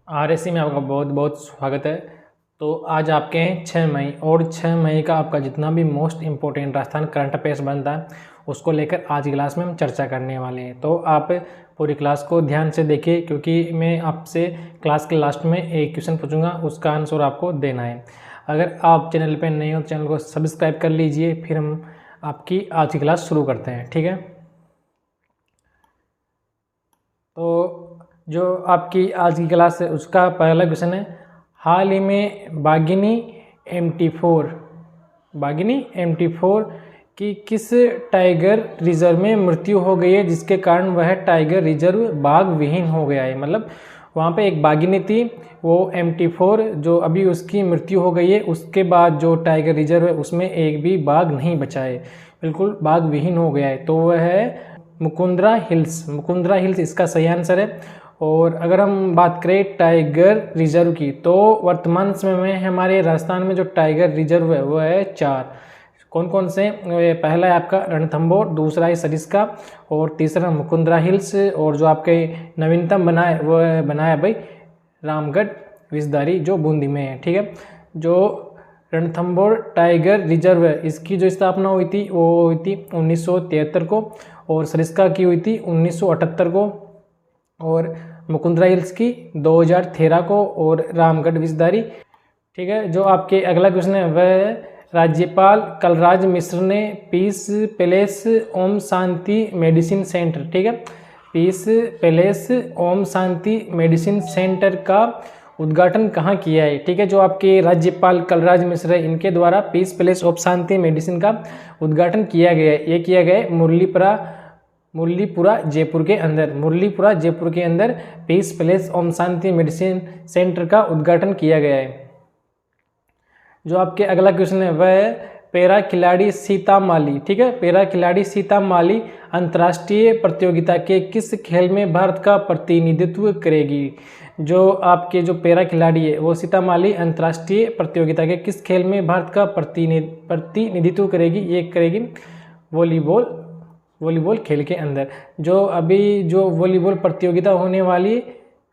RSC में आपका बहुत बहुत स्वागत है। तो आज आपके हैं 6 मई और 6 मई का आपका जितना भी most important Rajasthan current affairs बनता है उसको लेकर आज की क्लास में हम चर्चा करने वाले हैं। तो आप पूरी क्लास को ध्यान से देखिए क्योंकि मैं आपसे क्लास के लास्ट में एक क्वेश्चन पूछूंगा, उसका आंसर आपको देना है। अगर आप चैनल पर नए हो तो चैनल को सब्सक्राइब कर लीजिए। फिर हम आपकी आज की क्लास शुरू करते हैं, ठीक है। तो जो आपकी आज की क्लास है उसका पहला क्वेश्चन है, हाल ही में बाघिनी MT4 की किस टाइगर रिजर्व में मृत्यु हो गई है जिसके कारण वह टाइगर रिजर्व बाघ विहीन हो गया है। मतलब वहाँ पे एक बाघिनी थी, वो MT4 जो अभी उसकी मृत्यु हो गई है, उसके बाद जो टाइगर रिजर्व है उसमें एक भी बाघ नहीं बचा है, बिल्कुल बाघ विहीन हो गया है। तो वह है मुकुंदरा हिल्स इसका सही आंसर है। और अगर हम बात करें टाइगर रिजर्व की तो वर्तमान समय में हमारे राजस्थान में जो टाइगर रिजर्व है वो है 4। कौन कौन से? पहला है आपका रणथंभौर, दूसरा है सरिस्का और तीसरा मुकुंदरा हिल्स, और जो आपके नवीनतम बना है वो बना है भाई रामगढ़ विसदारी जो बूंदी में है, ठीक है। जो रणथंभौर टाइगर रिजर्व है इसकी जो स्थापना हुई थी वो हुई थी 1973 को, और सरिस्का की हुई थी 1978 को, और मुकुंदरा हिल्स की 2013 को, और रामगढ़ विसदारी, ठीक है। जो आपके अगला क्वेश्चन है वह राज्यपाल कलराज मिश्र ने piece palace Om Shanti medicine centre, ठीक है, piece palace Om Shanti medicine centre का उद्घाटन कहाँ किया है, ठीक है। जो आपके राज्यपाल कलराज मिश्र है इनके द्वारा piece palace of Shanti medicine का उद्घाटन किया गया है। ये किया गया है मुरलीपुरा जयपुर के अंदर piece palace Om Shanti medicine centre का उद्घाटन किया गया है। जो आपके अगला क्वेश्चन है वह पैरा खिलाड़ी सीता माली, ठीक है, पैरा खिलाड़ी सीता माली अंतर्राष्ट्रीय प्रतियोगिता के किस खेल में भारत का प्रतिनिधित्व करेगी। जो आपके जो पैरा खिलाड़ी है वो सीता माली अंतर्राष्ट्रीय प्रतियोगिता के किस खेल में भारत का प्रतिनिधित्व करेगी? ये करेगी वॉलीबॉल खेल के अंदर। जो अभी जो वॉलीबॉल प्रतियोगिता होने वाली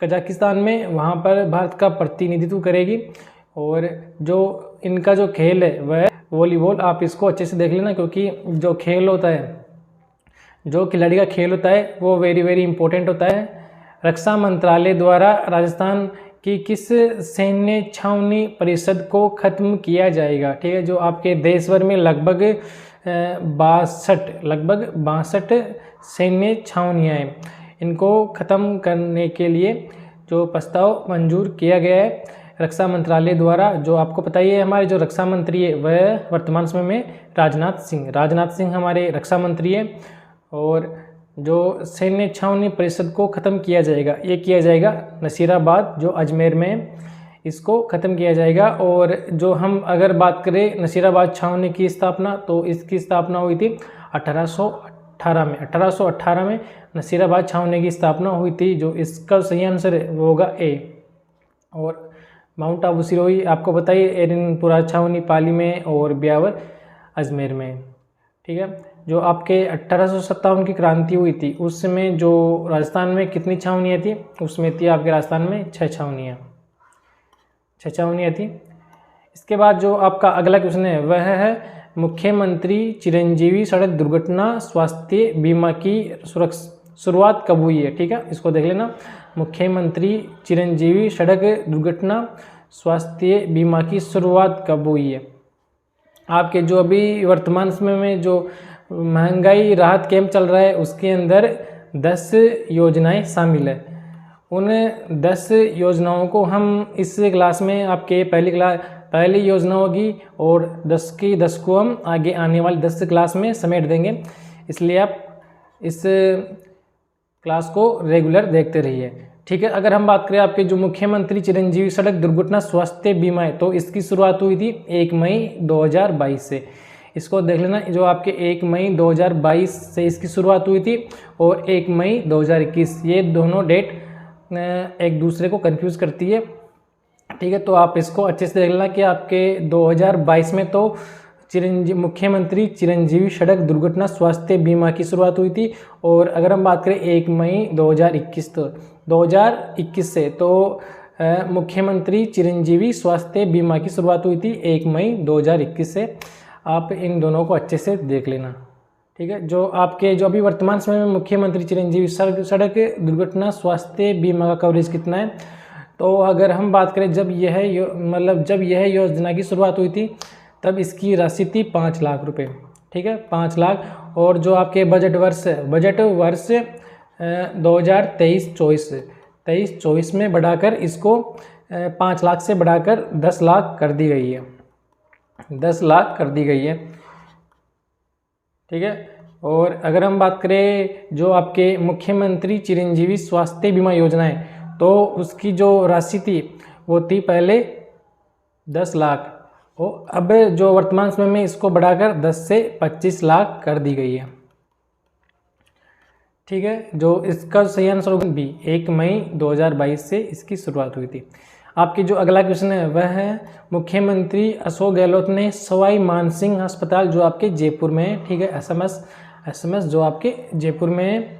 कजाकिस्तान में, वहाँ पर भारत का प्रतिनिधित्व करेगी। और जो इनका जो खेल है वह वॉलीबॉल, आप इसको अच्छे से देख लेना क्योंकि जो खेल होता है, जो खिलाड़ी का खेल होता है वो वेरी वेरी इंपॉर्टेंट होता है। रक्षा मंत्रालय द्वारा राजस्थान की किस सैन्य छावनी परिषद को खत्म किया जाएगा, ठीक है। जो आपके देश भर में लगभग 62 सैन्य छावनियाँ हैं, इनको ख़त्म करने के लिए जो प्रस्ताव मंजूर किया गया है रक्षा मंत्रालय द्वारा। जो आपको पता ही है हमारे जो रक्षा मंत्री है वह वर्तमान समय में राजनाथ सिंह हमारे रक्षा मंत्री है। और जो सैन्य छावनी परिषद को ख़त्म किया जाएगा, ये किया जाएगा नसीराबाद जो अजमेर में, इसको ख़त्म किया जाएगा। और जो हम अगर बात करें नसीराबाद छावनी की स्थापना, तो इसकी स्थापना हुई थी 1818 में नसीराबाद छावनी की स्थापना हुई थी। जो इसका सही आंसर है वो होगा ए। और माउंट आबू सिरोही आपको बताइए एरनपुरा छावनी पाली में और ब्यावर अजमेर में, ठीक है। जो आपके 1857 की क्रांति हुई थी उस समय जो राजस्थान में कितनी छावनियाँ थी? उसमें थी आपके राजस्थान में 6 छावनियाँ थी। इसके बाद जो आपका अगला क्वेश्चन है वह है मुख्यमंत्री चिरंजीवी सड़क दुर्घटना स्वास्थ्य बीमा की शुरुआत कब हुई है, ठीक है, इसको देख लेना। मुख्यमंत्री चिरंजीवी सड़क दुर्घटना स्वास्थ्य बीमा की शुरुआत कब हुई है? आपके जो अभी वर्तमान समय में जो महंगाई राहत कैंप चल रहा है उसके अंदर 10 योजनाएं शामिल है। उन 10 योजनाओं को हम इस क्लास में आपके पहली योजना होगी और 10 की 10 को हम आगे आने वाली 10 क्लास में समेट देंगे, इसलिए आप इस क्लास को रेगुलर देखते रहिए, ठीक है। अगर हम बात करें आपके जो मुख्यमंत्री चिरंजीवी सड़क दुर्घटना स्वास्थ्य बीमा है तो इसकी शुरुआत हुई थी 1 मई 2022 से, इसको देख लेना। जो आपके 1 मई 2022 से इसकी शुरुआत हुई थी और 1 मई 2021, ये दोनों डेट एक दूसरे को कंफ्यूज करती है, ठीक है। तो आप इसको अच्छे से देख लेना कि आपके 2022 में तो मुख्यमंत्री चिरंजीवी सड़क दुर्घटना स्वास्थ्य बीमा की शुरुआत हुई थी। और अगर हम बात करें 1 मई 2021 से तो मुख्यमंत्री चिरंजीवी स्वास्थ्य बीमा की शुरुआत हुई थी 1 मई 2021 से। आप इन दोनों को अच्छे से देख लेना, ठीक है। जो आपके जो अभी वर्तमान समय में मुख्यमंत्री चिरंजीवी सड़क दुर्घटना स्वास्थ्य बीमा का कवरेज कितना है, तो अगर हम बात करें जब यह योजना की शुरुआत हुई थी तब इसकी राशि थी 5 लाख रुपए, ठीक है, 5 लाख। और जो आपके बजट वर्ष 2023-24 में बढ़ाकर इसको 5 लाख से बढ़ाकर 10 लाख कर दी गई है, 10 लाख कर दी गई है, ठीक है। और अगर हम बात करें जो आपके मुख्यमंत्री चिरंजीवी स्वास्थ्य बीमा योजना है, तो उसकी जो राशि थी वो थी पहले 10 लाख, और अब जो वर्तमान समय में इसको बढ़ाकर 10 से 25 लाख कर दी गई है, ठीक है। जो इसका सही आंसर होगा बी, 1 मई 2022 से इसकी शुरुआत हुई थी। आपकी जो अगला क्वेश्चन है वह है मुख्यमंत्री अशोक गहलोत ने सवाई मानसिंह अस्पताल जो आपके जयपुर में है, ठीक है, एसएमएस जो आपके जयपुर में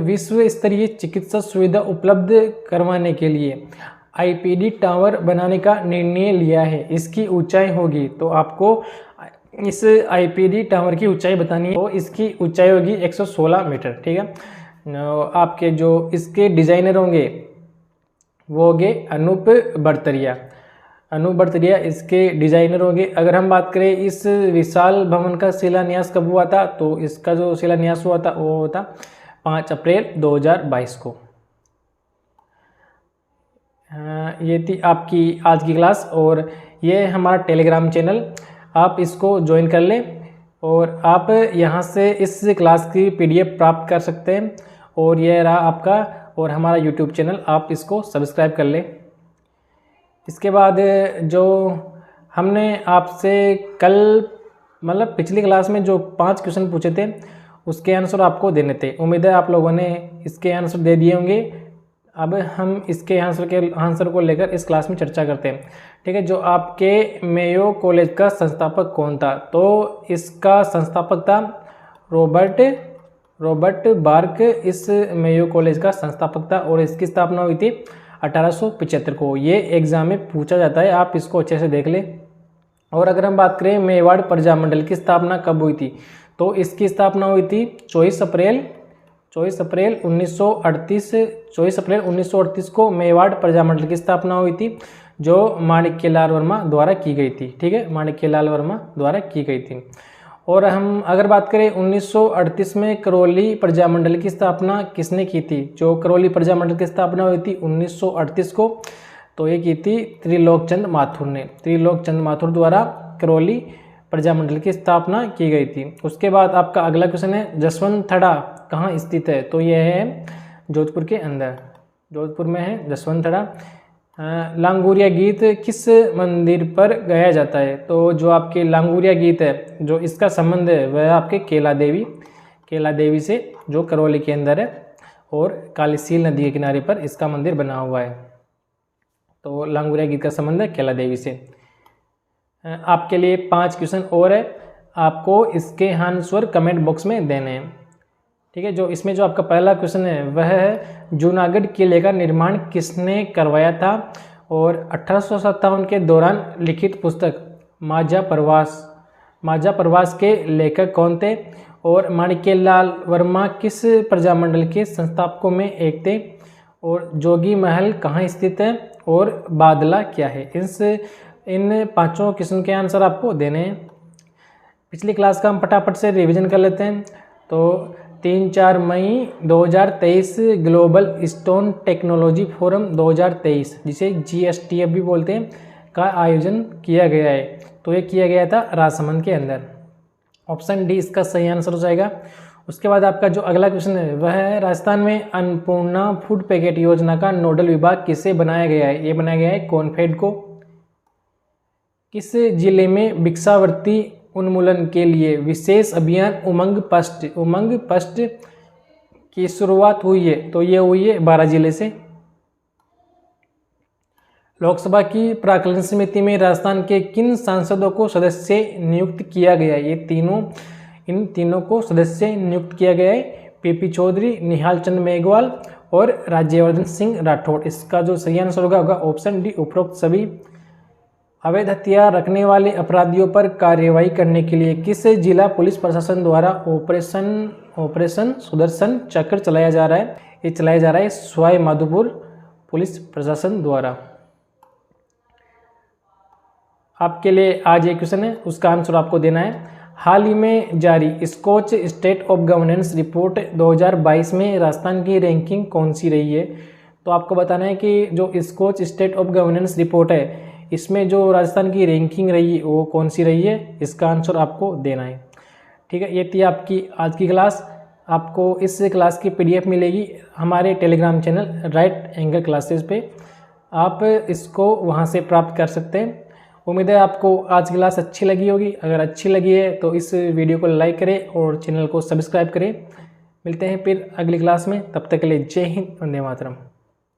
विश्व स्तरीय चिकित्सा सुविधा उपलब्ध करवाने के लिए आईपीडी टावर बनाने का निर्णय लिया है। इसकी ऊंचाई होगी, तो आपको इस आईपीडी टावर की ऊंचाई बतानी है, तो इसकी ऊंचाई होगी 116 मीटर, ठीक है। आपके जो इसके डिजाइनर होंगे वो होंगे अनूप बर्तरिया इसके डिजाइनर होंगे। अगर हम बात करें इस विशाल भवन का शिलान्यास कब हुआ था, तो इसका जो शिलान्यास हुआ था वो होता 5 अप्रैल 2022 को। ये थी आपकी आज की क्लास, और ये हमारा टेलीग्राम चैनल, आप इसको ज्वाइन कर लें और आप यहाँ से इस क्लास की पीडीएफ प्राप्त कर सकते हैं। और यह रहा आपका और हमारा यूट्यूब चैनल, आप इसको सब्सक्राइब कर लें। इसके बाद जो हमने आपसे कल पिछली क्लास में जो 5 क्वेश्चन पूछे थे उसके आंसर आपको देने थे। उम्मीद है आप लोगों ने इसके आंसर दे दिए होंगे। अब हम इसके आंसर को लेकर इस क्लास में चर्चा करते हैं, ठीक है। जो आपके मेयो कॉलेज का संस्थापक कौन था, तो इसका संस्थापक था रॉबर्ट बार्क, इस मेयो कॉलेज का संस्थापक था, और इसकी स्थापना हुई थी 1875 को। ये एग्जाम में पूछा जाता है, आप इसको अच्छे से देख लें। और अगर हम बात करें मेवाड़ प्रजामंडल की स्थापना कब हुई थी, तो इसकी स्थापना हुई थी 24 अप्रैल 1938 को मेवाड़ प्रजामंडल की स्थापना हुई थी, जो माणिक्यलाल वर्मा द्वारा की गई थी, ठीक है, माणिक्यलाल वर्मा द्वारा की गई थी। और हम अगर बात करें 1938 में करौली प्रजामंडल की स्थापना किसने की थी, जो करौली प्रजामंडल की स्थापना हुई थी 1938 को, तो ये की थी त्रिलोकचंद माथुर द्वारा करौली प्रजामंडल की स्थापना की गई थी। उसके बाद आपका अगला क्वेश्चन है जसवंतथड़ा कहाँ स्थित है, तो यह है जोधपुर के अंदर, जोधपुर में है जसवंतथड़ा। लांगुरिया गीत किस मंदिर पर गाया जाता है, तो जो आपके लांगुरिया गीत है जो इसका संबंध है वह आपके केला देवी से, जो करौली के अंदर है, और कालीसील नदी के किनारे पर इसका मंदिर बना हुआ है। तो लांगुरिया गीत का संबंध है केला देवी से। आपके लिए 5 क्वेश्चन और है, आपको इसके आंसर कमेंट बॉक्स में देने हैं, ठीक है। जो इसमें जो आपका पहला क्वेश्चन है वह है जूनागढ़ किले का निर्माण किसने करवाया था, और 1857 के दौरान लिखित पुस्तक माझा प्रवास के लेखक कौन थे, और माणिक्यलाल वर्मा किस प्रजामंडल के संस्थापकों में एक थे, और जोगी महल कहाँ स्थित है, और बादला क्या है। इन 5 क्वेश्चन के आंसर आपको देने हैं। पिछली क्लास का हम फटाफट से रिवीजन कर लेते हैं। तो 3-4 मई 2023 ग्लोबल स्टोन टेक्नोलॉजी फोरम 2023, जिसे GSTF भी बोलते हैं, का आयोजन किया गया है। तो ये किया गया था राजसमंद के अंदर। ऑप्शन डी इसका सही आंसर हो जाएगा। उसके बाद आपका जो अगला क्वेश्चन है वह है राजस्थान में अन्नपूर्णा फूड पैकेट योजना का नोडल विभाग किसे बनाया गया है, ये बनाया गया है कॉनफेड को। किस जिले में भिक्षावृत्ति उन्मूलन के लिए विशेष अभियान उमंग पस्ट की शुरुआत हुई है, तो ये हुई है 12 जिले से। लोकसभा की प्राक्कलन समिति में राजस्थान के किन सांसदों को सदस्य नियुक्त किया गया है, इन तीनों को सदस्य नियुक्त किया गया है। पीपी चौधरी, निहाल चंद मेघवाल और राज्यवर्धन सिंह राठौड़। इसका जो सही आंसर होगा ऑप्शन डी, उपरोक्त सभी। अवैध हथियार रखने वाले अपराधियों पर कार्रवाई करने के लिए किस जिला पुलिस प्रशासन द्वारा ऑपरेशन सुदर्शन चक्र चलाया जा रहा है? ये चलाया जा रहा है सवाई माधोपुर पुलिस प्रशासन द्वारा। आपके लिए आज ये क्वेश्चन है, उसका आंसर आपको देना है। हाल ही में जारी Skoch state of governance report 2022 में राजस्थान की रैंकिंग कौन सी रही है? तो आपको बताना है कि जो Skoch state of governance report है, इसमें जो राजस्थान की रैंकिंग रही है वो कौन सी रही है, इसका आंसर आपको देना है। ठीक है, ये थी आपकी आज की क्लास। आपको इस क्लास की PDF मिलेगी हमारे Telegram channel right angle classes पे, आप इसको वहाँ से प्राप्त कर सकते हैं। उम्मीद है आपको आज की क्लास अच्छी लगी होगी। अगर अच्छी लगी है तो इस वीडियो को लाइक करें और चैनल को सब्सक्राइब करें। मिलते हैं फिर अगली क्लास में, तब तक के लिए जय हिंद, वंदे मातरम।